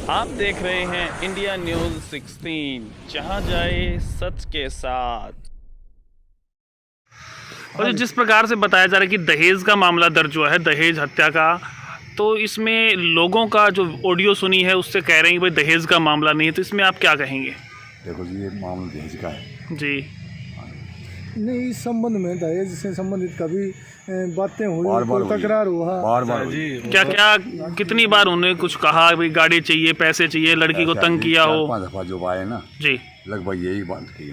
आप देख रहे हैं इंडिया न्यूज़ 16, जहां जाए सच के साथ। और जिस प्रकार से बताया जा रहा है कि दहेज का मामला दर्ज हुआ है, दहेज हत्या का, तो इसमें लोगों का जो ऑडियो सुनी है उससे कह रहे हैं कि भाई दहेज का मामला नहीं है, तो इसमें आप क्या कहेंगे? देखो जी, ये मामला दहेज का है जी नहीं, इस संबंध में दहेज से संबंधित कभी बातें हुई, बार-बार कोई तकरार हुआ? बार-बार क्या क्या कितनी बार उन्होंने कुछ कहा भाई गाड़ी चाहिए, पैसे चाहिए, लड़की को तंग किया हो? 4-5 दफा जो आए ना जी, लगभग यही बात की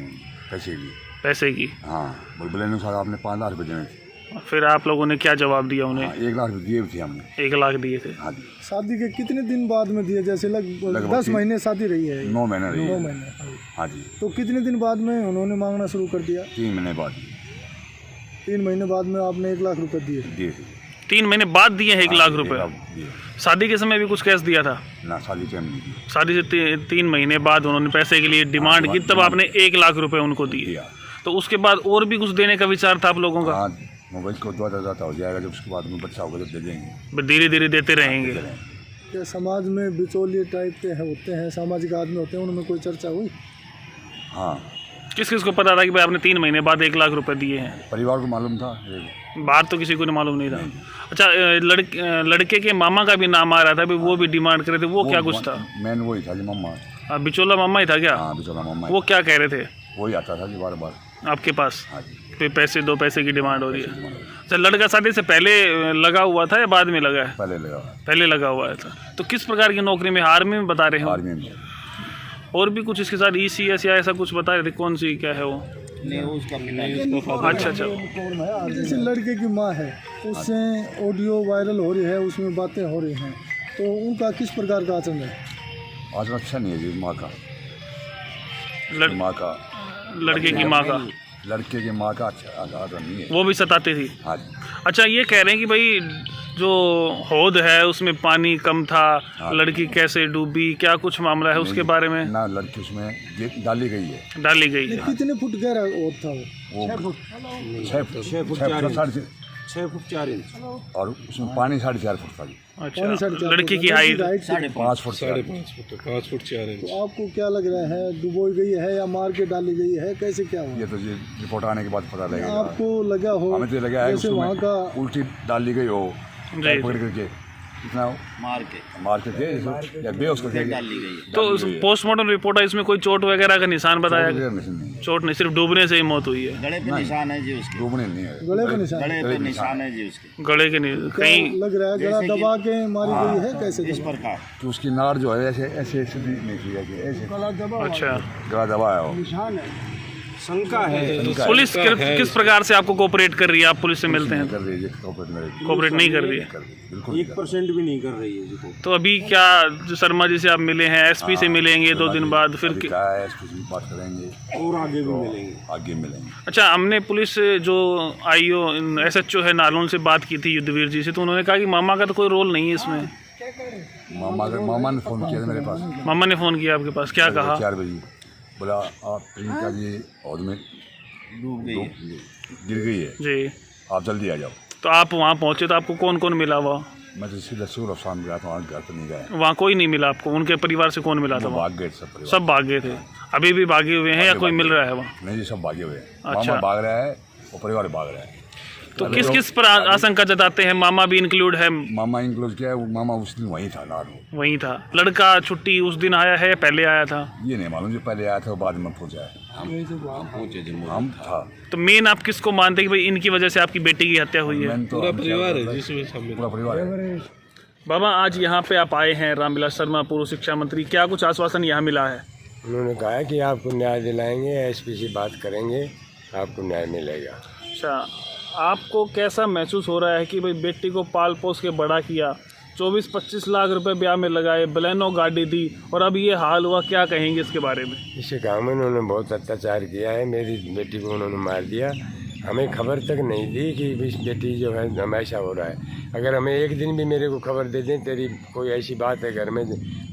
पैसे की। पैसे की। हाँ, बुलबुल ने साहब आपने 5 लाख रुपये देने थे। फिर आप लोगों ने क्या जवाब दिया उन्हें? 1 लाख रुपये दिए थे हमने। 1 लाख दिए थे। हाँ जी। शादी के कितने दिन बाद में दिए? जैसे लगभग 10 महीने शादी रही है। 9 महीने रही। 9 महीने। हाँ जी। तो कितने दिन बाद में उन्होंने मांगना शुरू कर दिया? 3 महीने बाद 3 महीने बाद में आपने 1 लाख रुपए दिए दिए थे। 3 महीने बाद दिए हैं 1 लाख रुपए? दिए। शादी के समय भी कुछ कैश दिया था? ना, शादी टाइम नहीं दी। शादी से 3 महीने बाद उन्होंने पैसे के लिए डिमांड की, तब आपने 1 लाख रुपए उनको दिए। तो उसके बाद और भी कुछ देने का विचार था आप लोगों का? हाँ, मोबाइल को दाता हो जाएगा, जब उसके बाद में बच्चा होगा जब दे देंगे। धीरे धीरे देते रहेंगे। क्या समाज में बिचौलिए टाइप के होते हैं, सामाजिक आदमी होते हैं, उनमें कोई चर्चा हुई? हाँ। किस किस को पता था कि भाई आपने 3 महीने बाद 1 लाख रुपए दिए हैं? परिवार को मालूम था। बाहर तो किसी को नहीं मालूम नहीं था। अच्छा, लड़के के मामा का भी नाम आ रहा था, भाई वो भी डिमांड कर रहे थे, वो क्या कुछ था? मैन वही था जी, मम्मा। बिचौला मामा ही था क्या? हाँ, बिचौला मम्मा। वो क्या कह रहे थे? वही आता था जी बार बार आपके पास? हाँ जी। फिर पैसे दो, पैसे की डिमांड हो रही है। अच्छा, लड़का शादी से पहले लगा हुआ था या बाद में लगा है? पहले लगा। पहले लगा हुआ है। तो किस प्रकार की नौकरी में? आर्मी में बता रहे हैं? आर्मी में। और भी कुछ इसके साथ ECS या ऐसा कुछ बता रहे थे? कौन सी क्या है वो? अच्छा। जैसे लड़के की माँ है, उससे ऑडियो वायरल हो रही है, उसमें बातें हो रही हैं, तो उनका किस प्रकार का आचरण है? आचरण अच्छा नहीं है जी माँ का। माँ का, लड़के की माँ का, लड़के की माँ का अच्छा आचरण नहीं है। वो भी सताती थी? हाँ जी। अच्छा, ये कह रहे हैं कि भाई जो हौद है उसमें पानी कम था, लड़की कैसे डूबी, क्या कुछ मामला है उसके बारे में? ना, लड़की उसमें डाली गई है। डाली गई है। कितने फुट गहरा हौद था वो? 6 फुट 6 फुट 4 इंच और उसमें पानी 4.5 फुट था जी। अच्छा, लड़की की हाइट 5 फुट 4 इंच। तो आपको क्या लग रहा है, डुबोई गई है या मार के डाली गई है, कैसे क्या हुआ? ये तो जी रिपोर्ट आने के बाद पता लगेगा। आपको लगा हो? हमें तो लगा है जैसे वहाँ का उल्टी डाल दी गई हो, पकड़ करके इतना मार के या बेहोश करके डाल दी गई। तो पोस्टमार्टम रिपोर्ट है, इसमें कोई चोट वगैरह का निशान बताया? चोट नहीं, सिर्फ डूबने से ही मौत हुई है। गले पे निशान है जी उसके। डूबने नहीं है, गले पे निशान? गले पे निशान है जी उसके। गले के कहीं लग रहा है गला दबा के मारी गई है, कैसे? इस प्रकार कि उसकी नाड़ जो है ऐसे ऐसे सीधी नहीं की है, ऐसे अच्छा गला दबाया हो। निशान है, शंका है। पुलिस किस प्रकार से आपको कोऑपरेट कर रही है? आप पुलिस से मिलते हैं? कर रही है, कोऑपरेट नहीं कर रही है? बिल्कुल 1% भी नहीं कर रही है जी। तो अभी क्या जो शर्मा जी से आप मिले हैं, SP से मिलेंगे 2 दिन बाद, फिर क्या है बात करेंगे और आगे भी मिलेंगे। आगे मिलेंगे। अच्छा, हमने पुलिस जो IO SHO है नालोन से बात की थी युद्धवीर जी से, तो उन्होंने कहा कि मामा का तो कोई रोल नहीं है इसमें। मामा ने फ़ोन किया था मेरे पास। मामा ने फ़ोन किया आपके पास, क्या कहा? 4 बजे बोला आप प्रियंका जी हौद में गिर गई है जी, आप जल्दी आ जाओ। तो आप वहाँ पहुँचे तो आपको कौन कौन मिला? वहाँ मैं तो सीधा सूरज शाम गया था, वहाँ घर तो नहीं गया। वहाँ कोई नहीं मिला आपको? उनके परिवार से कौन मिला था? भाग गए सब परिवार। सब भाग गए थे? अभी भी भागे हुए हैं या कोई मिल रहा है वहाँ? नहीं जी, सब भागे हुए हैं। अच्छा। मामा भाग रहा है और परिवार भाग रहा है। तो किस किस पर आशंका जताते हैं? मामा भी इंक्लूड है? मामा इंक्लूड किया है, वो मामा उस दिन वहीं था नार में। वहीं था। लड़का छुट्टी उस दिन आया है या पहले आया था? ये नहीं मालूम, जो पहले आया था वो बाद में पहुंचा है। हम था। तो मेन आप किसको मानते हैं कि भाई इनकी वजह से आपकी बेटी की हत्या हुई है? पूरा परिवार है जिसमें पूरा परिवार है। बाबा, आज यहाँ पे आप आए हैं, रामविलास शर्मा पूर्व शिक्षा मंत्री, क्या कुछ आश्वासन यहाँ मिला है? उन्होंने कहा है कि आपको न्याय दिलाएंगे, SP से बात करेंगे, आपको न्याय मिलेगा। अच्छा, आपको कैसा महसूस हो रहा है कि भाई बेटी को पाल पोस के बड़ा किया, 24-25 लाख रुपए ब्याह में लगाए, बलेनो गाड़ी दी और अब ये हाल हुआ, क्या कहेंगे इसके बारे में? इसे गाँव में उन्होंने बहुत अत्याचार किया है, मेरी बेटी को उन्होंने मार दिया, हमें खबर तक नहीं दी कि इस बेटी जो है हमेशा हो रहा है। अगर हमें एक दिन भी मेरे को खबर दे दें तेरी कोई ऐसी बात है घर में,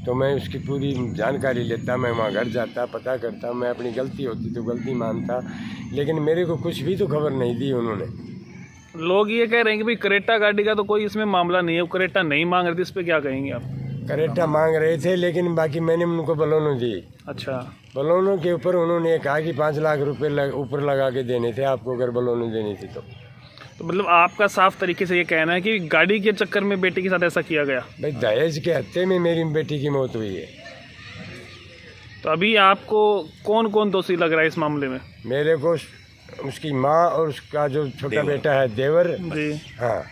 तो मैं उसकी पूरी जानकारी लेता, मैं वहाँ घर जाता, पता करता, मैं अपनी गलती होती तो गलती मानता, लेकिन मेरे को कुछ भी तो खबर नहीं दी उन्होंने। लोग ये कह रहे हैं कि भाई क्रेटा गाड़ी का तो कोई इसमें मामला नहीं है, वो क्रेटा नहीं मांग रहे थे, इस पर क्या कहेंगे आप? करेटा मांग रहे थे, लेकिन बाकी मैंने उनको बलोनो दी। अच्छा, बलोनो के ऊपर उन्होंने कहा कि 5 लाख रुपए ऊपर लगा के देने थे आपको, अगर बलोनो देनी थी तो मतलब आपका साफ तरीके से ये कहना है कि गाड़ी के चक्कर में बेटे के साथ ऐसा किया गया। भाई दहेज के हत्थे में मेरी बेटी की मौत हुई है। तो अभी आपको कौन कौन दोषी लग रहा है इस मामले में? मेरे को उसकी माँ और उसका जो छोटा बेटा है देवर जी। हाँ,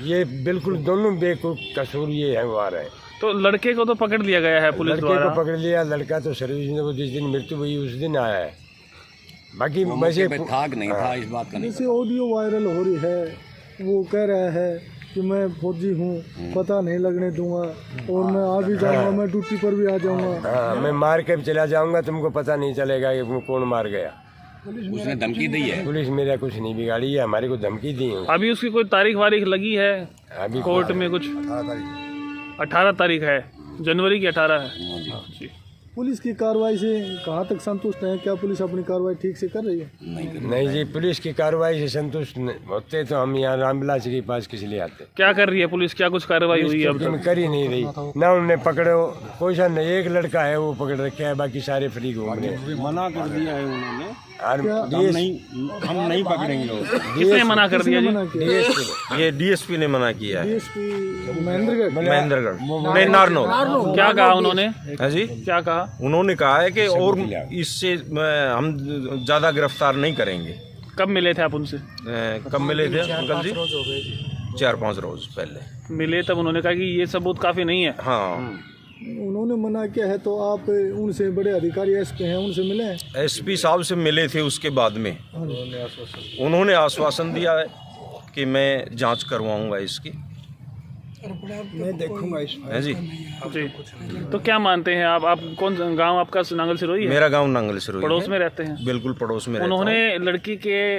ये बिल्कुल दोनों बेकसूर ये है वो आ रहे हैं। तो लड़के को तो पकड़ लिया गया है पुलिस लड़के द्वारा। को पकड़ लिया, लड़का तो सर्विस में वो जिस दिन मृत्यु हुई उस दिन आया है। बाकी वैसे था कि नहीं था इस बात का नहीं। जैसे ऑडियो वायरल हो रही है, वो कह रहा है कि मैं फौजी हूँ, पता नहीं लगने दूंगा और मैं आ भी जाऊंगा, मैं ड्यूटी पर भी आ जाऊंगा। हाँ, मैं मार के चला जाऊंगा, तुमको पता नहीं चलेगा कि वो कौन मार गया। उसने धमकी दी है। पुलिस मेरा कुछ नहीं बिगाड़ी है, हमारे को धमकी दी है। अभी उसकी कोई तारीख वारीख लगी है अभी कोर्ट में? कुछ 18 तारीख है, जनवरी की 18 है जी। पुलिस की कार्रवाई से कहाँ तक संतुष्ट हैं? क्या पुलिस अपनी कार्रवाई ठीक से कर रही है? नहीं जी, पुलिस की कार्रवाई से संतुष्ट होते तो हम यहाँ रामविलास के पास किस लिए आते। क्या कर रही है पुलिस? क्या कुछ कार्रवाई हुई है अब लेकिन तक? कर ही नहीं रही ना, उन्होंने पकड़ो कोई सा नहीं, एक लड़का है वो पकड़ रखे है, बाकी सारे फ्री घूम रहे हैं। मना कर दिया है उन्होंने, और हम नहीं पकड़ेंगे। किसने मना कर दिया जी? मना किया ये डीएसपी ने मना किया है, डीएसपी महेंद्रगढ़ नहीं नारनौल। क्या कहा उन्होंने? है जी, क्या कहा? उन्होंने कहा है कि और इससे हम ज़्यादा गिरफ्तार नहीं करेंगे। कब मिले थे आप उनसे? कब मिले थे अंकल जी? 4-5 रोज पहले मिले तब उन्होंने कहा कि ये सबूत काफी नहीं है। हाँ, उन्होंने मना किया है, तो आप उनसे बड़े अधिकारी एसपी हैं, उनसे मिले हैं? एसपी साहब से मिले थे। उसके बाद में उन्होंने आश्वासन दिया है कि मैं जांच करवाऊंगा इसकी, मैं देखूंगा इसमें। है जी। जी। तो क्या मानते हैं आप कौन गांव आपका? नांगल सिरोही है? मेरा गांव नांगल सिरोही है। पड़ोस में रहते हैं? बिल्कुल पड़ोस में रहता हूं। उन्होंने लड़की के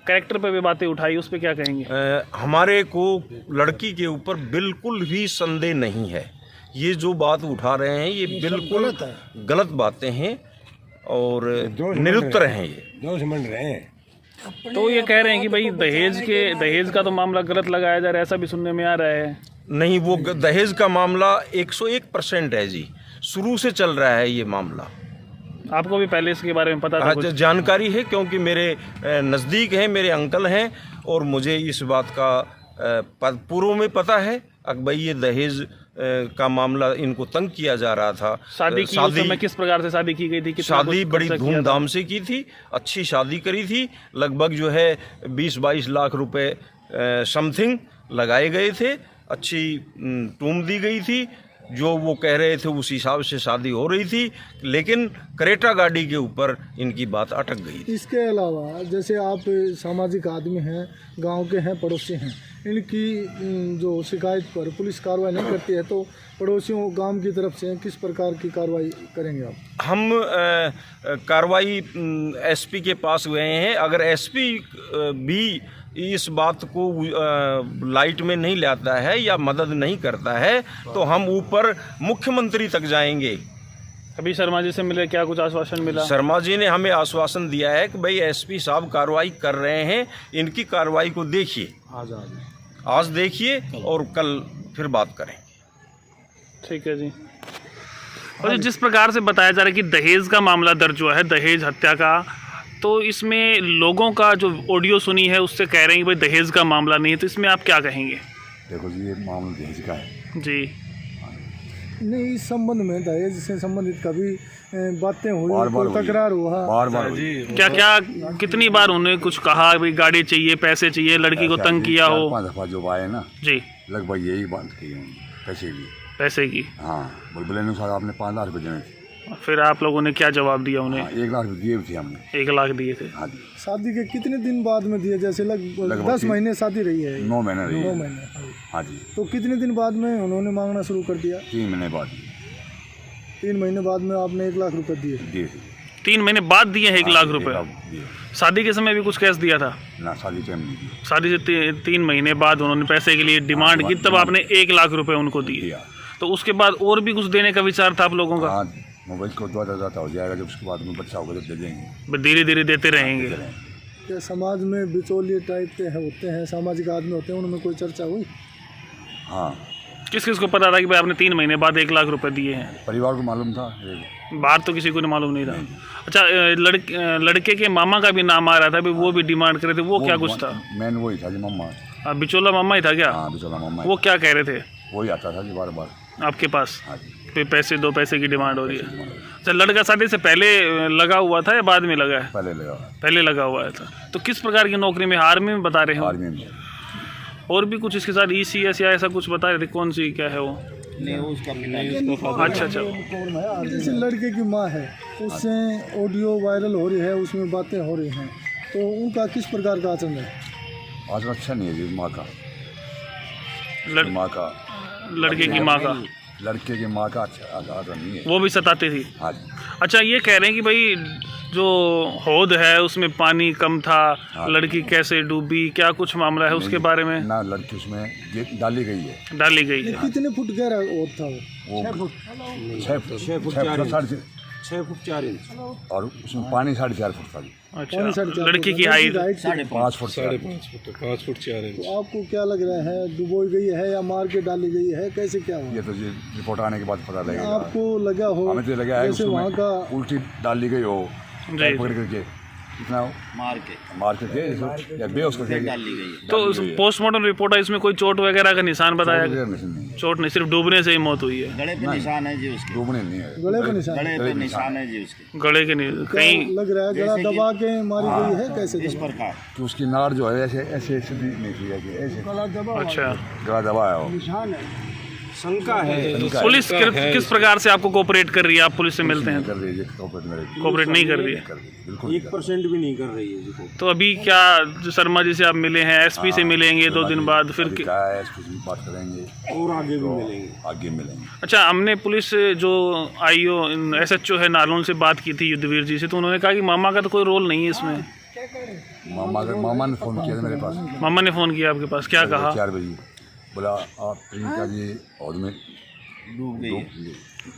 कैरेक्टर पे भी बातें उठाई, उस पे क्या कहेंगे? हमारे को लड़की के ऊपर बिल्कुल भी संदेह नहीं है। ये जो बात उठा रहे हैं ये बिल्कुल गलत बातें हैं और निरुत्तर हैं। ये दोष मंड रहे हैं। तो ये कह रहे हैं कि भाई दहेज का तो मामला गलत लगाया जा रहा है, ऐसा भी सुनने में आ रहा है। नहीं, वो दहेज का मामला 101% है जी, शुरू से चल रहा है ये मामला। आपको भी पहले इसके बारे में पता था कुछ? जानकारी है, क्योंकि मेरे नज़दीक हैं, मेरे अंकल हैं और मुझे इस बात का पूर्व में पता है। भाई ये दहेज का मामला, इनको तंग किया जा रहा था। शादी की उस समय किस प्रकार से शादी की गई थी? शादी बड़ी धूमधाम से की थी, अच्छी शादी करी थी। लगभग जो है 20-22 लाख रुपए समथिंग लगाए गए थे, अच्छी टूम दी गई थी। जो वो कह रहे थे उस हिसाब से शादी हो रही थी, लेकिन करेटा गाड़ी के ऊपर इनकी बात अटक गई थी। इसके अलावा जैसे आप सामाजिक आदमी हैं, गांव के हैं, पड़ोसी हैं, इनकी जो शिकायत पर पुलिस कार्रवाई नहीं करती है, तो पड़ोसियों गांव की तरफ से किस प्रकार की कार्रवाई करेंगे आप? हम कार्रवाई एसपी के पास गए हैं। अगर एसपी भी इस बात को लाइट में नहीं लाता है या मदद नहीं करता है तो हम ऊपर मुख्यमंत्री तक जाएंगे। अभी शर्मा जी से मिले, क्या कुछ आश्वासन मिला? शर्मा जी ने हमें आश्वासन दिया है कि भाई एसपी साहब कार्रवाई कर रहे हैं, इनकी कार्रवाई को देखिए, आज देखिए और कल फिर बात करें। ठीक है जी। और जिस प्रकार से बताया जा रहा है कि दहेज का मामला दर्ज हुआ है, दहेज हत्या का, तो इसमें लोगों का जो ऑडियो सुनी है उससे कह रहे हैं कि भाई दहेज का मामला नहीं है, तो इसमें आप क्या कहेंगे? देखो जी, ये मामला दहेज का है जी। नहीं, इस संबंध में दहेज से संबंधित कभी बातें हुई, बार-बार कोई तकरार हुआ? बार-बार क्या क्या कितनी बार उन्होंने कुछ कहा भाई गाड़ी चाहिए, पैसे चाहिए, लड़की को तंग किया हो? 4-5 दफा जो आए ना जी, लगभग यही बात की है, पैसे की। पैसे की? हाँ, बुलबुल साहब आपने 5 लाख रुपये देने थे। फिर आप लोगों ने क्या जवाब दिया उन्हें? 1 लाख दिए थे हमने। 1 लाख दिए थे। हाँ जी। शादी के कितने दिन बाद में दिए? जैसे लगभग 10 महीने शादी रही है। 9 महीने रही। 9 महीने। हाँ जी। तो कितने दिन बाद में उन्होंने मांगना शुरू कर दिया? 3 महीने बाद। 3 महीने बाद में आपने 1 लाख रुपए दिए? 3 महीने बाद दिए हैं 1 लाख रुपए? शादी के समय भी कुछ कैश दिया था? ना, शादी टाइम नहीं दिया। शादी से 3 महीने बाद उन्होंने पैसे के लिए डिमांड की, तब आपने 1 लाख रुपए उनको दिए। तो उसके बाद और भी कुछ देने का विचार था आप लोगों का? हाँ, मोबाइल को दाता हो जाएगा, जब उसके बाद में बच्चा होगा जब दे देंगे। धीरे धीरे देते रहेंगे। क्या समाज में बिचौलिए टाइप के होते हैं, सामाजिक आदमी होते हैं, उनमें कोई चर्चा हुई? हाँ, किस किस को पता था कि भाई आपने 3 महीने बाद 1 लाख रुपए दिए हैं? परिवार को मालूम था। बाहर तो किसी को नहीं मालूम नहीं था। अच्छा, लड़के के मामा का भी नाम आ रहा था, भी वो भी डिमांड कर रहे थे, वो क्या कुछ था? मैन वही था जी, मम्मा। बिचौला मामा ही था क्या? हाँ, बिचौला मम्मा। वो क्या कह रहे थे वही आता था जी बार बार आपके पास? हाँ जी। फिर पैसे दो, पैसे की डिमांड हो रही है। अच्छा, लड़का शादी से पहले लगा हुआ था या बाद में लगा है? पहले लगा। पहले लगा हुआ था। तो किस प्रकार की नौकरी में? आर्मी में बता रहे हो? आर्मी में। और भी कुछ इसके साथ ECS या ऐसा कुछ बता रहे थे? कौन सी क्या है वो? अच्छा अच्छा। जैसे लड़के की माँ है, उससे ऑडियो वायरल हो रही है, उसमें बातें हो रही हैं, तो उनका किस प्रकार का आचरण है? आज अच्छा नहीं है जी माँ का। माँ का, लड़के की माँ का, लड़के की माँ का अच्छा आचरण नहीं है। वो भी सताती थी? हाँ जी। अच्छा, ये कह रहे हैं कि भाई जो हौद है उसमें पानी कम था, लड़की कैसे डूबी, क्या कुछ मामला है उसके बारे में? ना, लड़की उसमें डाली गई है। डाली गई है। कितने फुट गहरा हौद था वो? 6 फुट 6 फुट 4 इंच और उसमें पानी 4.5 फुट था। अच्छा, लड़की की हाइट 5 फुट 4 इंच। तो आपको क्या लग रहा है, डुबोई गई है या मार के डाली गई है, कैसे क्या हुआ? ये तो जी रिपोर्ट आने के बाद पता लगेगा। आपको लगा हो? हमें तो लगा है जैसे वहाँ का उल्टी डाली गई हो, पकड़ करके इतना मार के या बेहोश करके डाली गई। तो पोस्टमार्टम रिपोर्ट है, इसमें कोई चोट वगैरह का निशान बताया? चोट नहीं, सिर्फ डूबने से ही मौत हुई है। गले पे निशान है जी उसके। डूबने नहीं है, गले पे निशान? गले पे निशान है जी उसके। गले के नहीं, कहीं लग रहा है गला दबा के मारी गई है, कैसे? इस प्रकार कि उसकी नाड़ जो है ऐसे ऐसे सीधी नहीं थी, ऐसे अच्छा गला दबाया हो। शंका है। पुलिस किस प्रकार से आपको कोऑपरेट कर रही है? आप पुलिस से मिलते हैं? कर रही है कोऑपरेट नहीं कर रही है? बिल्कुल 1% भी नहीं कर रही है जी। तो अभी क्या, जो शर्मा जी से आप मिले हैं, SP से मिलेंगे 2 दिन बाद, फिर क्या है बात करेंगे और आगे भी मिलेंगे। आगे मिलेंगे। अच्छा, हमने पुलिस से जो IO SHO है नारनौल से बात की थी युद्धवीर जी से, तो उन्होंने कहा कि मामा का तो कोई रोल नहीं है इसमें। मामा ने फ़ोन किया था मेरे पास। मामा ने फ़ोन किया आपके पास, क्या कहा? 4 बजे बोला आप प्रियंका जी हौद में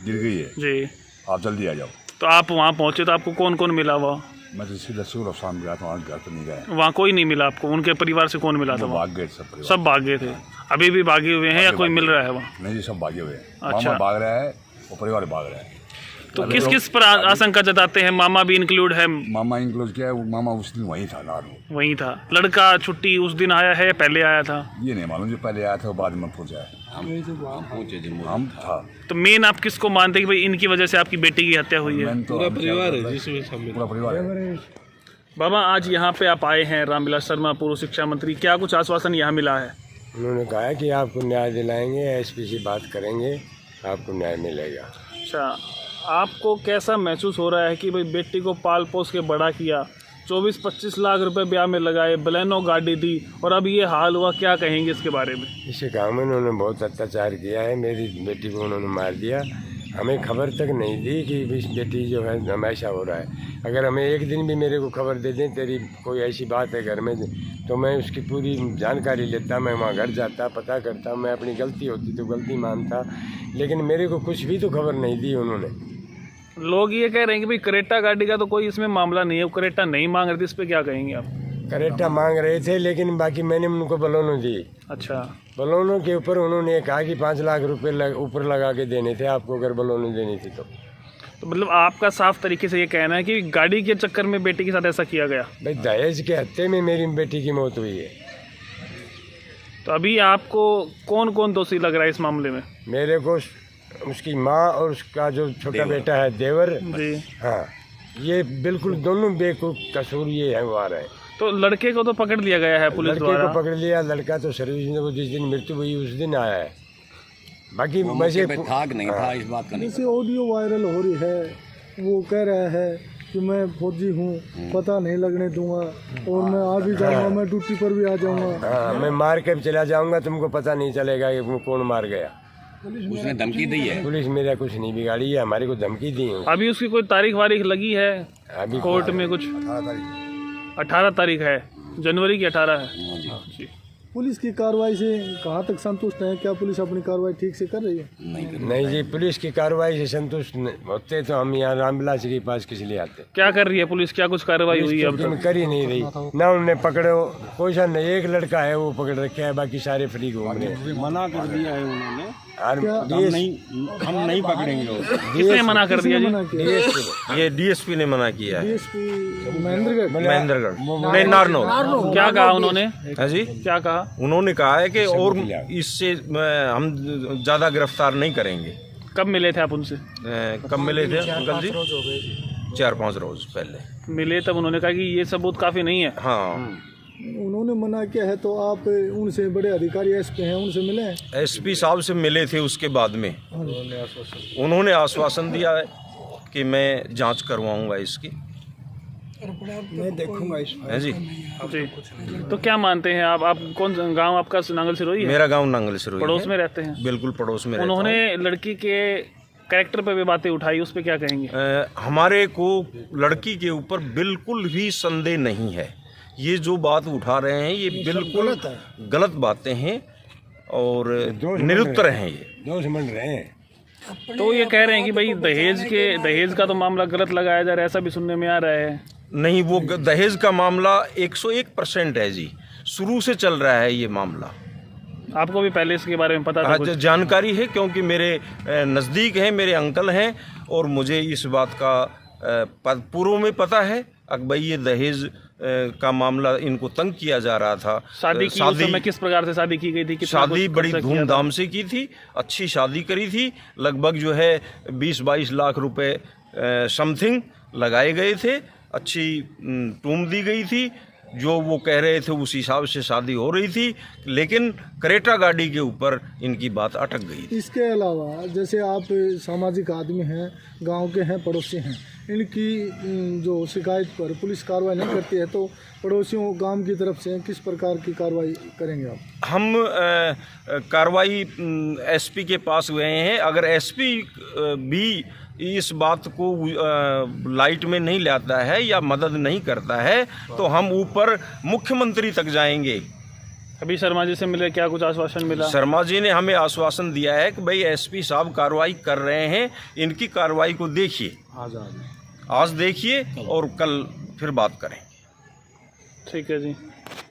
गिर गई है जी, आप जल्दी आ जाओ। तो आप वहाँ पहुँचे तो आपको कौन कौन मिला हुआ? मैं तो सीधा सूर और शाम गया था, वहाँ घर तो नहीं गया। वहाँ कोई नहीं मिला आपको? उनके परिवार से कौन मिला था? भाग गए सब परिवार। सब भाग गए थे? अभी भी भागे हुए हैं या कोई मिल रहा है वहाँ? नहीं जी, सब भागे हुए हैं। अच्छा। मामा भाग रहा है, वो परिवार भाग रहा है। तो किस किस पर आशंका जताते हैं? मामा भी इंक्लूड है? मामा इंक्लूड किया है, वो मामा उस दिन वहीं था नारनौल। वहीं था। लड़का छुट्टी उस दिन आया है या पहले आया था? ये नहीं मालूम, जो पहले आया था वो बाद में पहुंचा है। हम था। तो मेन आप किसको मानते हैं कि भाई इनकी वजह से आपकी बेटी की हत्या हुई है? पूरा परिवार है जिसमें पूरा परिवार है। बाबा, आज यहाँ पे आप आए हैं, रामविलास शर्मा पूर्व शिक्षा मंत्री, क्या कुछ आश्वासन यहाँ मिला है? उन्होंने कहा है कि आपको न्याय दिलाएंगे, SP से बात करेंगे, आपको न्याय मिलेगा। अच्छा, आपको कैसा महसूस हो रहा है कि भाई बेटी को पाल पोस के बड़ा किया, 24-25 लाख रुपए ब्याह में लगाए, बलेनो गाड़ी दी, और अब ये हाल हुआ, क्या कहेंगे इसके बारे में? इसे गाँव में उन्होंने बहुत अत्याचार किया है, मेरी बेटी को उन्होंने मार दिया। हमें खबर तक नहीं दी कि इस बेटी जो है हमेशा हो रहा है। अगर हमें एक दिन भी मेरे को खबर दे दें तेरी कोई ऐसी बात है घर में, तो मैं उसकी पूरी जानकारी लेता, मैं वहाँ घर जाता, पता करता, मैं अपनी गलती होती तो गलती मानता, लेकिन मेरे को कुछ भी तो खबर नहीं दी उन्होंने। लोग ये कह रहे हैं कि भाई करेटा गाड़ी का तो कोई इसमें मामला नहीं है, वो करेटा नहीं मांग रहे थे, इस पर क्या कहेंगे आप? करेटा मांग रहे थे, लेकिन बाकी मैंने उनको बलोनो दी। अच्छा, बलोनों के ऊपर उन्होंने कहा कि 5 लाख रुपए ऊपर लगा के देने थे आपको, अगर बलोनो देनी थी तो मतलब आपका साफ तरीके से ये कहना है कि गाड़ी के चक्कर में बेटी के साथ ऐसा किया गया? भाई दहेज के हत्या में मेरी बेटी की मौत हुई है। तो अभी आपको कौन कौन दोषी लग रहा है इस मामले में? मेरे को उसकी माँ और उसका जो छोटा बेटा है देवर जी, हाँ, ये बिल्कुल दोनों बेवकूफ कसूर ये है वो आ रहा है। तो लड़के को तो पकड़ लिया गया है पुलिस लड़के द्वारा? को पकड़ लिया, लड़का तो सर्विस में वो जिस दिन मृत्यु हुई उस दिन आया है, बाकी वैसे था कि नहीं था इस बात का नहीं। जैसे ऑडियो वायरल हो रही है, वो कह रहा है कि मैं फौजी हूँ, पता नहीं लगने दूंगा, और मैं आ भी जाऊँगा, मैं ड्यूटी पर भी आ जाऊँगा। हाँ, मैं मार के चला जाऊँगा, तुमको पता नहीं चलेगा कि वो कौन मार गया। उसने धमकी दी है। पुलिस मेरा कुछ नहीं बिगाड़ी है, हमारे को धमकी दी है। अभी उसकी कोई तारीख वारीख लगी है अभी कोर्ट में? कुछ 18 तारीख है, जनवरी की 18 है जी। पुलिस की कार्रवाई से कहाँ तक संतुष्ट हैं? क्या पुलिस अपनी कार्रवाई ठीक से कर रही है? नहीं जी, पुलिस की कार्रवाई से संतुष्ट होते तो हम यहाँ रामविलास के पास किस लिए आते। क्या कर रही है पुलिस? क्या कुछ कार्रवाई हुई है अब पुलिस तक? तो कर ही नहीं रही ना, उन्होंने पकड़ो कोई सा नहीं, एक लड़का है वो पकड़ रखे है, बाकी सारे फ्री घूम रहे हैं। मना कर दिया है उन्होंने, और हम नहीं पकड़ेंगे लोग। किसने मना कर दिया जी? मना किया? ये डीएसपी ने मना किया है, डीएसपी महेंद्रगढ़। महेंद्रगढ़ नहीं, नारनौल। क्या कहा उन्होंने? है जी, क्या कहा? उन्होंने कहा है कि और इससे हम ज़्यादा गिरफ्तार नहीं करेंगे। कब मिले थे आप उनसे? कब मिले थे अंकल जी? 4-5 रोज पहले मिले तब उन्होंने कहा कि ये सबूत काफ़ी नहीं है। हाँ, उन्होंने मना किया है तो आप उनसे बड़े अधिकारी एसपी हैं, उनसे मिले हैं? एसपी साहब से मिले थे, उसके बाद में उन्होंने आश्वासन दिया है कि मैं जांच करवाऊंगा इसकी, मैं देखूंगा इस है जी। जी, तो क्या मानते हैं आप कौन गांव आपका? नांगल सिरोही है? मेरा गांव नांगल सिरोही पड़ोस है। में रहते हैं? बिल्कुल पड़ोस में रहता हूं। उन्होंने लड़की के कैरेक्टर पे भी बातें उठाई, उस पर क्या कहेंगे? हमारे को लड़की के ऊपर बिल्कुल भी संदेह नहीं है। ये जो बात उठा रहे हैं ये बिल्कुल गलत बातें हैं और निरुत्तर हैं, ये दोष मंड रहे हैं। तो ये कह रहे हैं कि भाई दहेज का तो मामला गलत लगाया जा रहा है, ऐसा भी सुनने में आ रहा है। नहीं, वो दहेज का मामला 101% है जी, शुरू से चल रहा है ये मामला। आपको भी पहले इसके बारे में पता था कुछ? जानकारी है, क्योंकि मेरे नज़दीक हैं, मेरे अंकल हैं और मुझे इस बात का पूर्व में पता है कि भाई ये दहेज का मामला इनको तंग किया जा रहा था। शादी की उस समय किस प्रकार से शादी की गई थी? कितना शादी कुछ बड़ी खर्चा किया था? धूमधाम से की थी, अच्छी शादी करी थी, लगभग जो है 20-22 लाख रुपए समथिंग लगाए गए थे, अच्छी टूम दी गई थी, जो वो कह रहे थे उस हिसाब से शादी हो रही थी, लेकिन क्रेटा गाड़ी के ऊपर इनकी बात अटक गई थी। इसके अलावा जैसे आप सामाजिक आदमी हैं, गांव के हैं, पड़ोसी हैं, इनकी जो शिकायत पर पुलिस कार्रवाई नहीं करती है तो पड़ोसियों गांव की तरफ से किस प्रकार की कार्रवाई करेंगे आप? हम कार्रवाई एसपी के पास गए हैं। अगर एसपी भी इस बात को लाइट में नहीं लाता है या मदद नहीं करता है तो हम ऊपर मुख्यमंत्री तक जाएंगे। अभी शर्मा जी से मिले, क्या कुछ आश्वासन मिला? शर्मा जी ने हमें आश्वासन दिया है कि भाई एसपी साहब कार्रवाई कर रहे हैं, इनकी कार्रवाई को देखिए, आज देखिए और कल फिर बात करें। ठीक है जी।